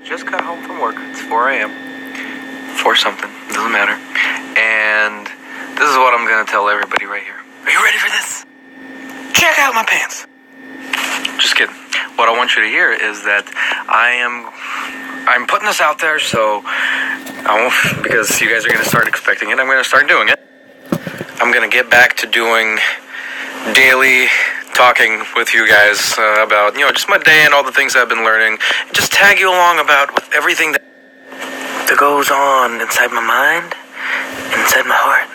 Just got home from work. It's 4 a.m. 4 something. Doesn't matter. And this is what I'm going to tell everybody right here. Are you ready for this? Check out my pants. Just kidding. What I want you to hear is that I'm putting this out there so because you guys are going to start expecting it. I'm going to start doing it. I'm going to get back to doing daily talking with you guys about, just my day and all the things I've been learning. Just tag you along about with everything that goes on inside my mind, inside my heart,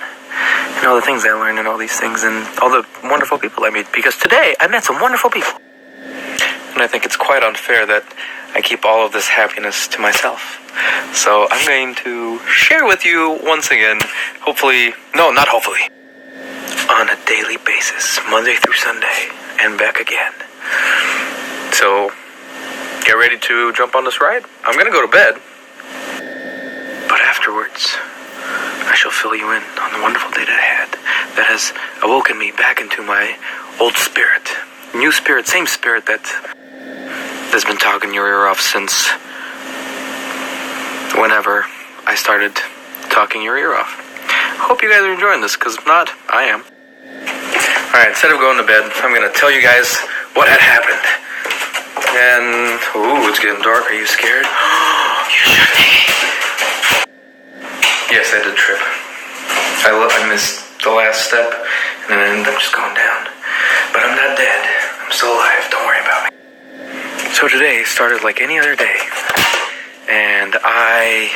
and all the things I learned and all these things and all the wonderful people I meet. Because today I met some wonderful people. And I think it's quite unfair that I keep all of this happiness to myself. So I'm going to share with you once again, on a daily basis, Monday through Sunday, and back again. So, get ready to jump on this ride. I'm going to go to bed, but afterwards, I shall fill you in on the wonderful day that I had that has awoken me back into my old spirit. New spirit, same spirit that has been talking your ear off since whenever I started talking your ear off. I hope you guys are enjoying this, because if not, I am. Alright, instead of going to bed, I'm going to tell you guys what had happened. And, it's getting dark. Are you scared? You should be. Yes, I did trip. I missed the last step, and I ended up just going down. But I'm not dead. I'm still alive. Don't worry about me. So today started like any other day. And I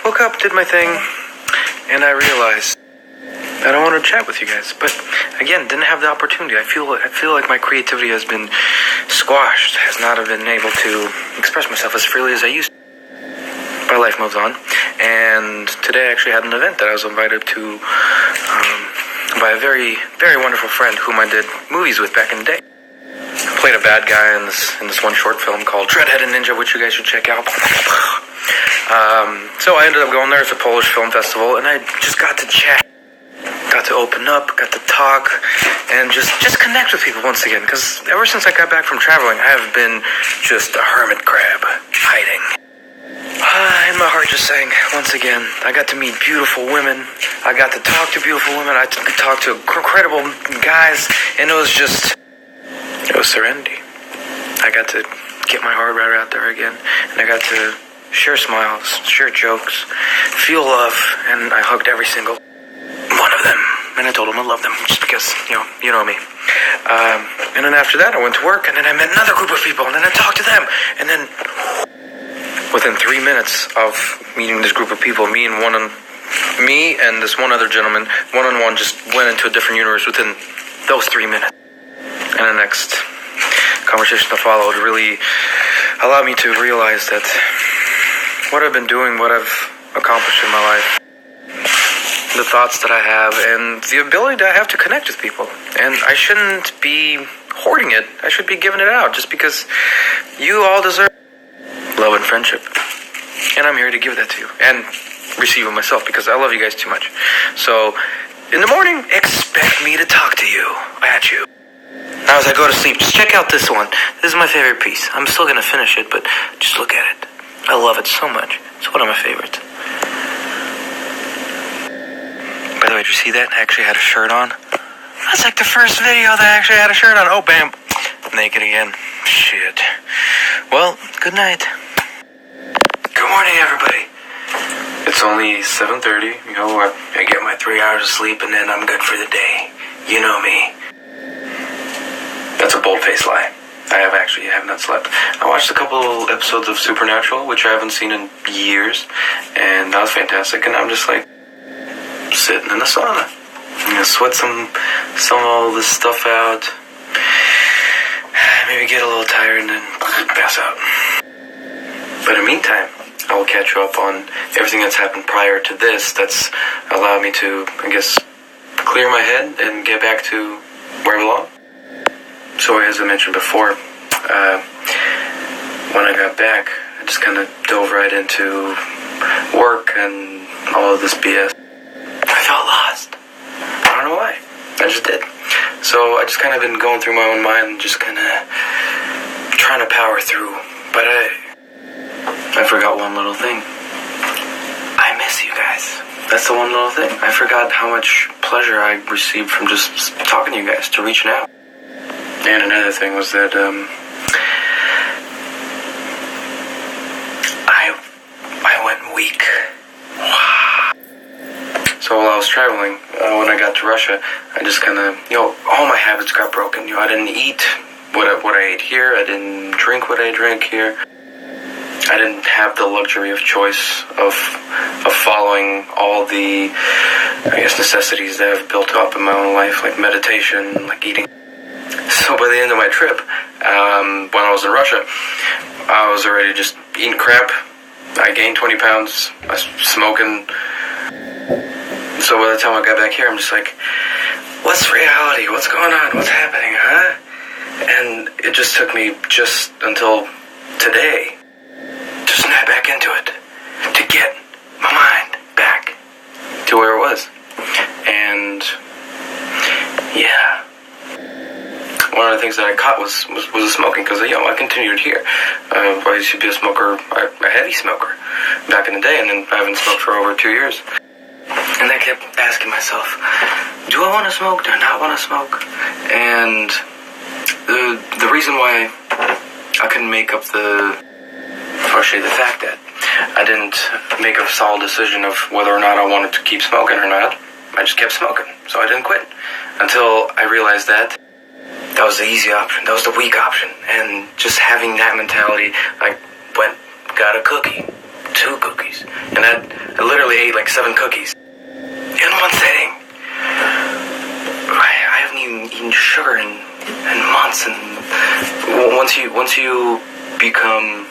woke up, did my thing, and I realized that I wanted to chat with you guys. But again, didn't have the opportunity. I feel like my creativity has been squashed, has not been able to express myself as freely as I used to. My life moves on, and today I actually had an event that I was invited to by a very, very wonderful friend whom I did movies with back in the day. I played a bad guy in this one short film called Dreadheaded Ninja, which you guys should check out. So I ended up going there. It's a Polish film festival, and I just got to chat. Got to open up, got to talk, and just connect with people once again. Because ever since I got back from traveling, I have been just a hermit crab, hiding. And my heart just sang once again. I got to meet beautiful women. I got to talk to beautiful women. I could talk to incredible guys, and it was serenity. I got to get my heart right out there again, and I got to share smiles, share jokes, feel love, and I hugged every single one of them, and I told them I love them, just because, you know me. And then after that, I went to work, and then I met another group of people, and then I talked to them, and then within 3 minutes of meeting this group of people, me and this one other gentleman, one-on-one, just went into a different universe within those 3 minutes. And the next conversation that followed really allowed me to realize that what I've been doing, what I've accomplished in my life, the thoughts that I have, and the ability that I have to connect with people. And I shouldn't be hoarding it. I should be giving it out, just because you all deserve love and friendship. And I'm here to give that to you, and receive it myself, because I love you guys too much. So, in the morning, expect me to talk to you, at you. Now as I go to sleep, just check out this one. This is my favorite piece. I'm still going to finish it, but just look at it. I love it so much. It's one of my favorites. By the way, did you see that? I actually had a shirt on. That's like the first video that I actually had a shirt on. Oh, bam. Naked again. Shit. Well, good night. Good morning, everybody. It's only 7:30. I get my 3 hours of sleep, and then I'm good for the day. You know me. That's a bold-faced lie. I have not slept. I watched a couple episodes of Supernatural, which I haven't seen in years, and that was fantastic. And I'm just like sitting in the sauna. I'm gonna sweat some of all this stuff out. Maybe get a little tired and then pass out. But in the meantime, I will catch you up on everything that's happened prior to this. That's allowed me to, clear my head and get back to where I belong. So as I mentioned before, when I got back, I just kind of dove right into work and all of this BS. I felt lost. I don't know why. I just did. So I just kind of been going through my own mind, just kind of trying to power through But I forgot one little thing. I miss you guys. That's the one little thing. I forgot how much pleasure I received from just talking to you guys, to reaching out. And another thing was that I went weak. So while I was traveling, when I got to Russia, I just kind of, all my habits got broken. I didn't eat what I ate here. I didn't drink what I drank here. I didn't have the luxury of choice of following all the, necessities that I've built up in my own life, like meditation, like eating. So by the end of my trip, when I was in Russia, I was already just eating crap. I gained 20 pounds. I was smoking. So by the time I got back here, I'm just like, what's reality? What's going on? What's happening, huh? And it just took me just until today to snap back into it, to get my mind back to where it was. And yeah, one of the things that I caught was the smoking, because I continued here. I used to be a smoker, a heavy smoker back in the day, and then I haven't smoked for over 2 years. And I kept asking myself, do I want to smoke? Do I not want to smoke? And the reason why I couldn't make up the fact that I didn't make a solid decision of whether or not I wanted to keep smoking or not, I just kept smoking. So I didn't quit until I realized that was the easy option. That was the weak option. And just having that mentality, I got a cookie, 2 cookies, and I literally ate like 7 cookies in one sitting. I haven't even eaten sugar in months, and once you become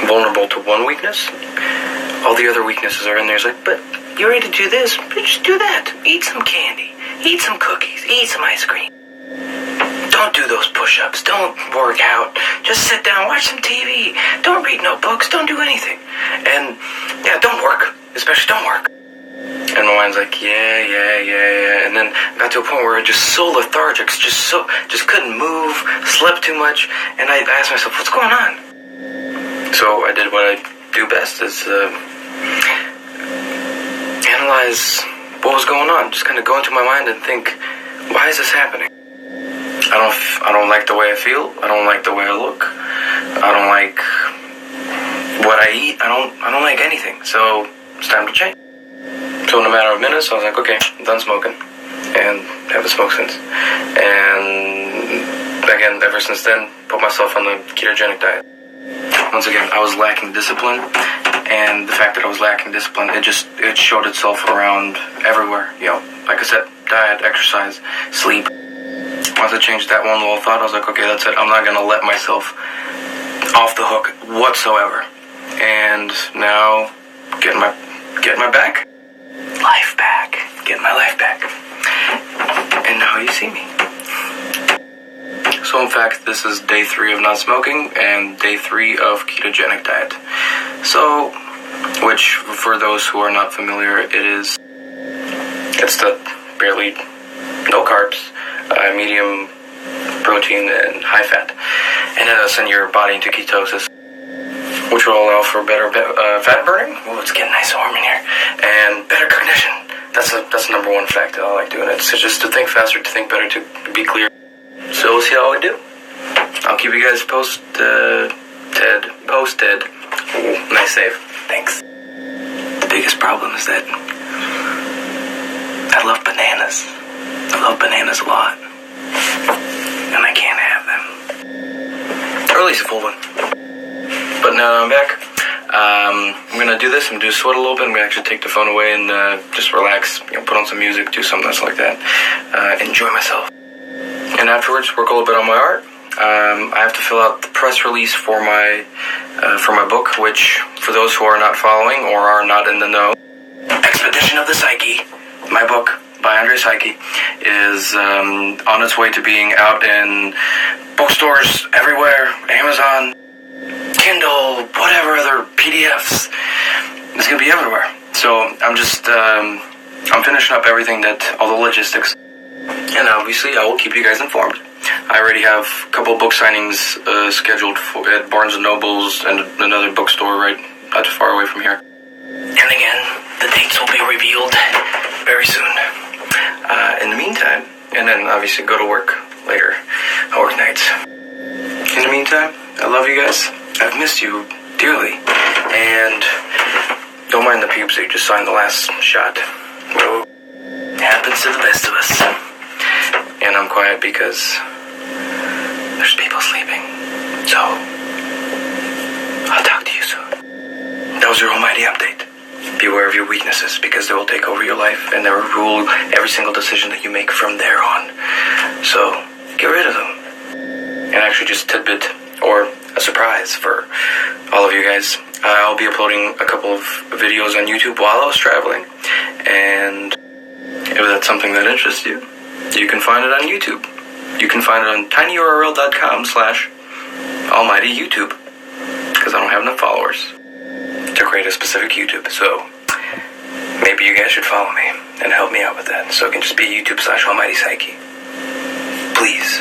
vulnerable to one weakness, all the other weaknesses are in there. It's like, but you're ready to do this, but just do that. Eat some candy, eat some cookies, eat some ice cream. Don't do those push-ups. Don't work out. Just sit down, watch some TV. Don't read no books. Don't do anything. And yeah, don't work. Especially don't work. And my mind's like, yeah. And then I got to a point where I just so lethargic, just couldn't move, slept too much. And I asked myself, what's going on? So I did what I do best, is analyze what was going on. Just kind of go into my mind and think, why is this happening? I don't like the way I feel. I don't like the way I look. I don't like what I eat. I don't like anything. So it's time to change. So in a matter of minutes, I was like, okay, I'm done smoking, and haven't smoked since. And again, ever since then, put myself on the ketogenic diet. Once again, I was lacking discipline, and the fact that I was lacking discipline, it showed itself around everywhere. Like I said, diet, exercise, sleep. Once I changed that one little thought, I was like, okay, that's it. I'm not going to let myself off the hook whatsoever. And now, getting my life back. Getting my life back. And now you see me. So in fact, this is day 3 of not smoking and day 3 of ketogenic diet. So, which for those who are not familiar, it's the barely no carbs, medium protein and high fat, and it'll send your body into ketosis, which will allow for better fat burning. Oh, it's getting nice and warm in here, and better cognition. That's the number one fact that I like doing. It's just to think faster, to think better, to be clear. So we'll see how we do. I'll keep you guys posted. Ooh, nice save. Thanks. The biggest problem is that I love bananas. I love bananas a lot, and I can't have them. Or at least a full one. But now that I'm back, I'm going to do this. I'm going to sweat a little bit. I'm going to actually take the phone away and just relax, put on some music, do something else like that. Enjoy myself. And afterwards, work a little bit on my art. I have to fill out the press release for my book, which, for those who are not following or are not in the know, Expedition of the Psyche, my book by Psyche, is on its way to being out in bookstores everywhere, Amazon, Kindle, whatever other PDFs. It's going to be everywhere. So I'm just, I'm finishing up everything, all the logistics. And obviously I will keep you guys informed. I already have a couple book signings scheduled at Barnes & Noble's and another bookstore right not too far away from here. And again, the dates will be revealed very soon. In the meantime, and then obviously go to work later. I work nights. In the meantime, I love you guys. I've missed you dearly. And don't mind the pubes, they just signed the last shot. Well, it happens to the best of us. And I'm quiet because there's people sleeping. So, I'll talk to you soon. That was your almighty update. Beware of your weaknesses because they will take over your life and they will rule every single decision that you make from there on. So, get rid of them. And actually just a tidbit or a surprise for all of you guys. I'll be uploading a couple of videos on YouTube while I was traveling. And if that's something that interests you, you can find it on YouTube. You can find it on tinyurl.com/almightyyoutube because I don't have enough followers to create a specific YouTube. So maybe you guys should follow me and help me out with that. So it can just be YouTube/almightypsyche. Please.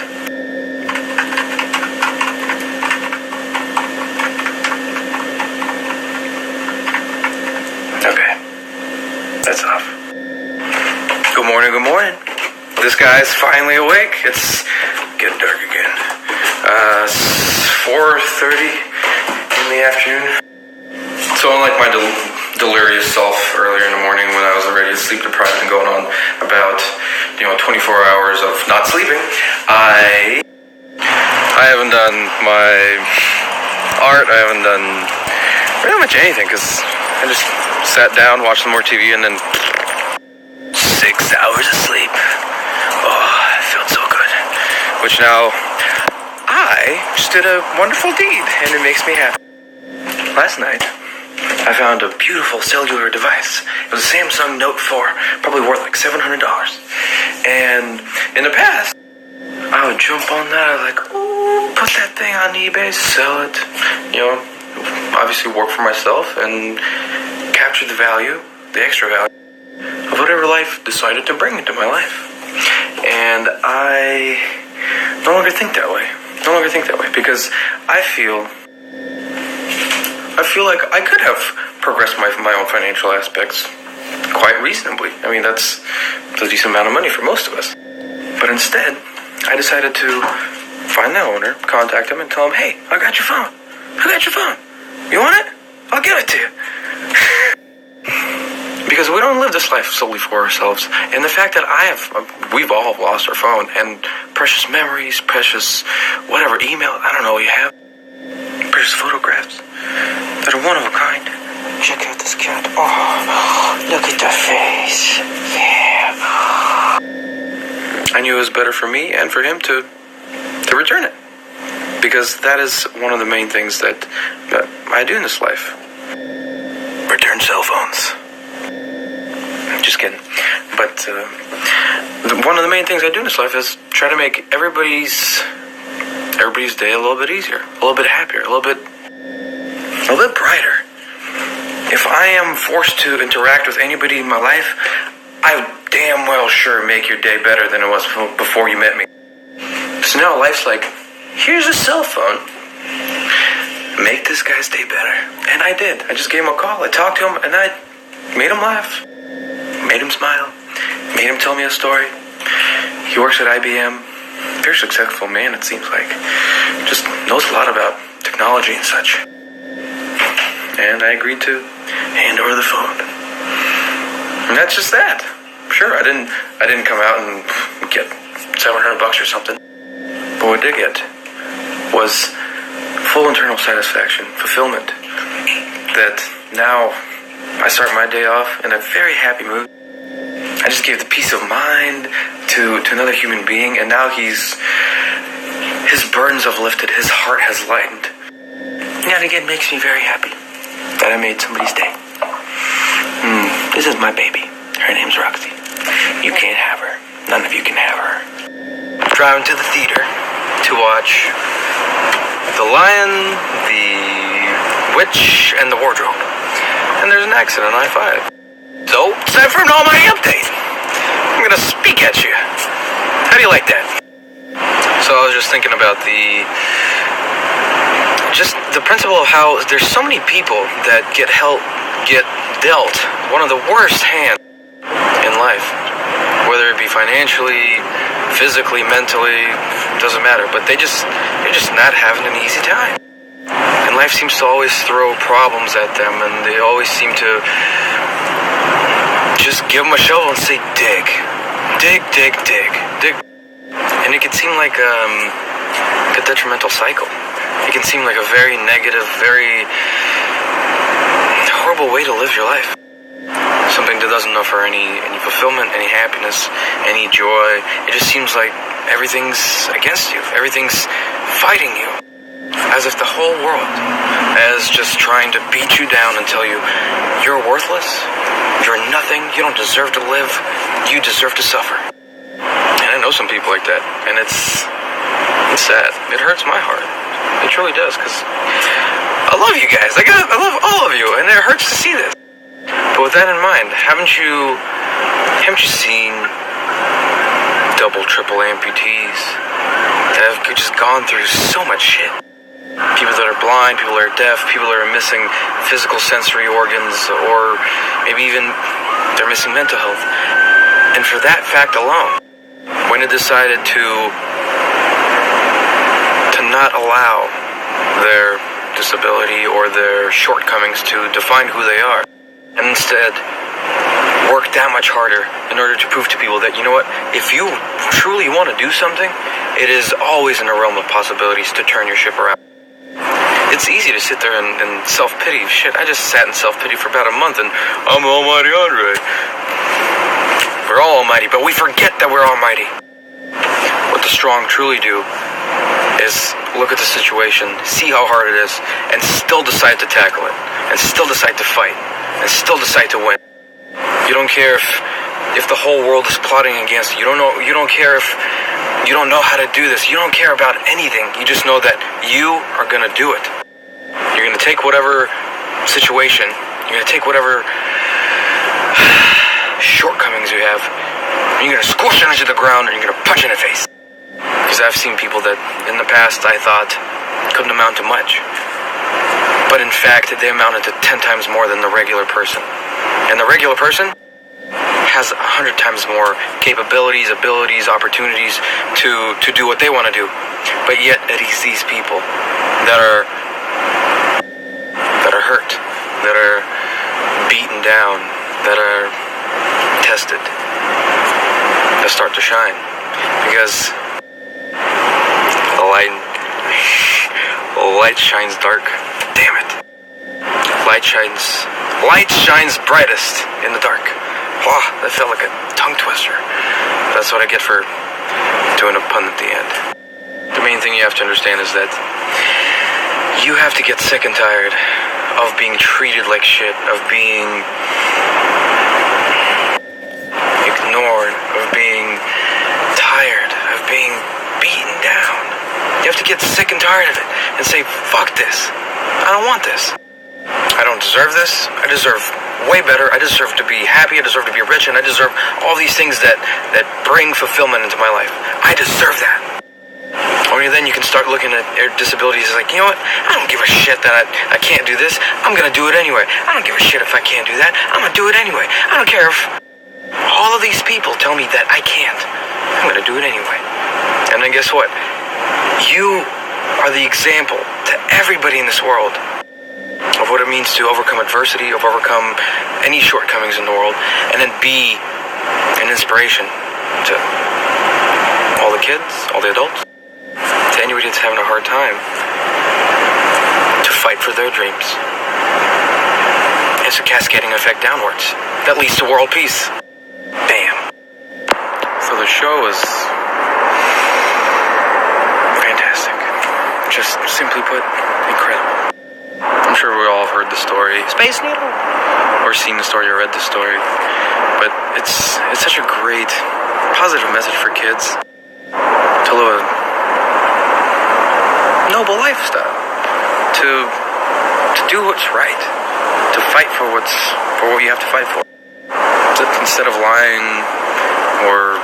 Okay. That's enough. Good morning, good morning. This guy's finally awake. It's getting dark again. 4:30 in the afternoon. So unlike my delirious self earlier in the morning when I was already sleep deprived and going on about 24 hours of not sleeping, I haven't done my art. I haven't done pretty much anything because I just sat down, watched some more TV, and then 6 hours of sleep. Oh, it felt so good. Which now I just did a wonderful deed, and it makes me happy. Last night, I found a beautiful cellular device. It was a Samsung Note 4, probably worth like $700. And in the past, I would jump on that. I was like, ooh, put that thing on eBay, sell it. Obviously work for myself and capture the value, the extra value of whatever life decided to bring into my life. And I no longer think that way. Because I feel like I could have progressed my own financial aspects quite reasonably. I mean, that's a decent amount of money for most of us. But instead, I decided to find the owner, contact him, and tell him, hey, I got your phone. You want it? I'll give it to you. Because we don't live this life solely for ourselves. And the fact that we've all lost our phone and precious memories, precious whatever, email, I don't know what you have. Precious photographs that are one of a kind. Check out this cat. Oh, look at the face. Yeah. I knew it was better for me and for him to return it. Because that is one of the main things that I do in this life. Return cell phones. Just kidding. But one of the main things I do in this life is try to make everybody's day a little bit easier, a little bit happier, a little bit brighter. If I am forced to interact with anybody in my life, I would damn well sure make your day better than it was before you met me. So now life's like, here's a cell phone. Make this guy's day better. And I did. I just gave him a call. I talked to him and I made him laugh. Made him smile. Made him tell me a story. He works at IBM. Very successful man, it seems like. Just knows a lot about technology and such. And I agreed to hand over the phone. And that's just that. Sure, I didn't come out and get $700 or something. But what I did get was full internal satisfaction, fulfillment. That now I start my day off in a very happy mood. I just gave the peace of mind to another human being, and now his burdens have lifted, his heart has lightened. And that again makes me very happy that I made somebody's day. This is my baby. Her name's Roxy. You can't have her. None of you can have her. Driving to the theater to watch The Lion, The Witch, and The Wardrobe. And there's an accident on I-5. So, it's time for an almighty update. I'm gonna speak at you. How do you like that? So So I was just thinking about the principle of how there's so many people that get dealt one of the worst hands in life, whether it be financially, physically, mentally, doesn't matter. But they're just not having an easy time, and life seems to always throw problems at them, and they always seem to just give them a shovel and say, dig, and it can seem like a detrimental cycle. It can seem like a very negative, very horrible way to live your life. Something that doesn't offer any fulfillment, any happiness, any joy. It just seems like everything's against you. Everything's fighting you. As if the whole world is just trying to beat you down and tell you, you're worthless, you're nothing, you don't deserve to live, you deserve to suffer. And I know some people like that, and it's sad. It hurts my heart. It truly does, because I love you guys. I love all of you, and it hurts to see this. But with that in mind, haven't you seen double, triple amputees that have just gone through so much shit? People that are blind, people that are deaf, people that are missing physical sensory organs, or maybe even they're missing mental health. And for that fact alone, when it decided to not allow their disability or their shortcomings to define who they are, and instead work that much harder in order to prove to people that, you know what, if you truly want to do something, it is always in the realm of possibilities to turn your ship around. It's easy to sit there and self-pity. Shit, I just sat in self-pity for about a month, and I'm Almighty Andre. We're all almighty, but we forget that we're almighty. What the strong truly do is look at the situation, see how hard it is, and still decide to tackle it, and still decide to fight, and still decide to win. You don't care if the whole world is plotting against you. You don't care if you don't know how to do this. You don't care about anything. You just know that you are going to do it. You're going to take whatever situation, you're going to take whatever shortcomings you have, and you're going to squish it into the ground, and you're going to punch it in the face. Because I've seen people that in the past I thought couldn't amount to much, but in fact they amounted to 10 times more than the regular person. And the regular person has 100 times more capabilities, abilities, opportunities to do what they want to do. But yet it is these people that are hurt, that are beaten down, that are tested, that start to shine. Because light shines dark. Damn it. Light shines brightest in the dark. Wow, that felt like a tongue twister. That's what I get for doing a pun at the end. The main thing you have to understand is that you have to get sick and tired of being treated like shit, of being ignored, of being tired, of being beaten down. You have to get sick and tired of it and say, fuck this. I don't want this. I don't deserve this. I deserve way better. I deserve to be happy. I deserve to be rich. And I deserve all these things that bring fulfillment into my life. I deserve that. Only then you can start looking at your disabilities as like, you know what? I don't give a shit that I can't do this. I'm going to do it anyway. I don't give a shit if I can't do that. I'm going to do it anyway. I don't care if all of these people tell me that I can't. I'm going to do it anyway. And then guess what? You are the example to everybody in this world of what it means to overcome adversity, of overcome any shortcomings in the world, and then be an inspiration to all the kids, all the adults, to anybody that's having a hard time, to fight for their dreams. It's a cascading effect downwards that leads to world peace. Bam. So the show is fantastic. Just simply put, incredible. I'm sure we all have heard the story, Space Needle, or seen the story or read the story, but it's such a great, positive message for kids to live a noble lifestyle, to do what's right, to fight for what you have to fight for, instead of lying or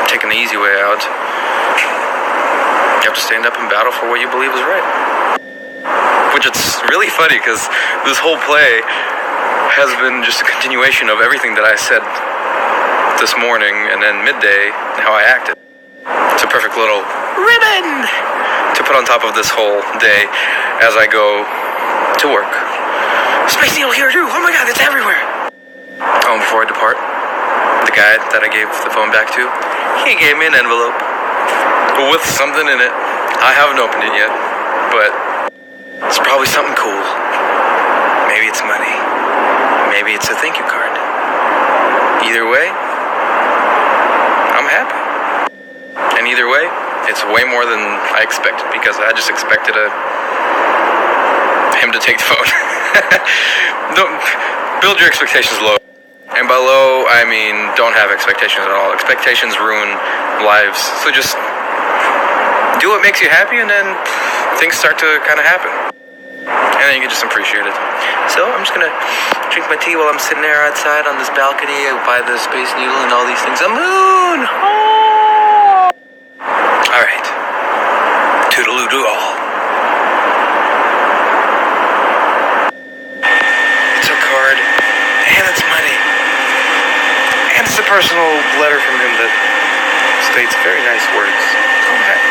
taking the easy way out. You have to stand up and battle for what you believe is right. Which it's really funny because this whole play has been just a continuation of everything that I said this morning and then midday, how I acted. It's a perfect little ribbon to put on top of this whole day as I go to work. Space Needle here too! Oh my god, it's everywhere! Oh, and before I depart, the guy that I gave the phone back to, he gave me an envelope with something in it. I haven't opened it yet, but it's probably something cool. Maybe it's money. Maybe it's a thank you card. Either way, I'm happy. And either way, it's way more than I expected because I just expected him to take the phone. Don't build your expectations low. And by low, I mean don't have expectations at all. Expectations ruin lives. So just do what makes you happy and then things start to kind of happen. And then you can just appreciate it. So I'm just going to drink my tea while I'm sitting there outside on this balcony by the Space Needle and all these things. A moon! Oh! All right. Toodaloo-doo-all. It's a card. And it's money. And it's a personal letter from him that states very nice words. So I'm happy.